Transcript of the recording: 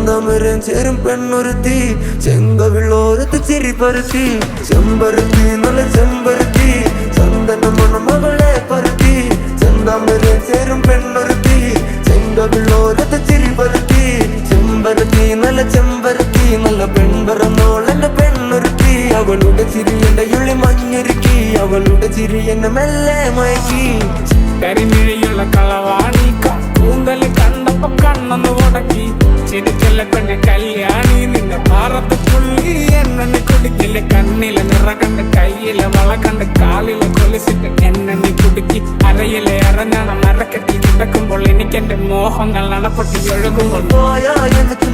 ചെന്താമരം ചേരും പെണ്ണൊരുത്തി ചെങ്കവിളോരത്ത് ചിരി പരുത്തി ചെമ്പരുത്തി നല്ല ചെമ്പരുത്തി ചന്ദന മണം അവളെ പരുത്തി ചെന്താമരം ചേരും പെണ്ണൊരുത്തി ചെങ്കവിളോരത്ത് ചിരി പരുത്തി ചെമ്പരുത്തി നല്ല പെൺപറന്നോളെന്റെ പെണ്ണൊരുത്തി അവളുടെ ചിരി എന്റെ ഉള്ളി മഞ്ഞൊരുക്കി അവളുടെ ചിരി എന്നെ മെല്ലെ മയക്കി കരിമിഴിയുള്ള കളവാണി കൂന്തല് കണ്ടപ്പം കണ്ണൊന്ന് ഉടക്കി ചിരിക്കല്ല പെണ്ണെ കല്യാണി നിന്റെ ഭാരത്ത് പുള്ളി എന്നെ കുടുക്കില്ല കണ്ണിലെ നിറ കണ്ട് കയ്യിലെ വള കണ്ട് കാലിലെ കൊലിച്ചിട്ട് എന്നെ കുടുക്കി അരയിലെ അരഞ്ഞാണ് മരക്കെട്ടി കിടക്കുമ്പോൾ എനിക്കെന്റെ മോഹങ്ങൾ നടപ്പൊട്ടി ഒഴുകുമ്പോൾ പോയാ എനിക്ക്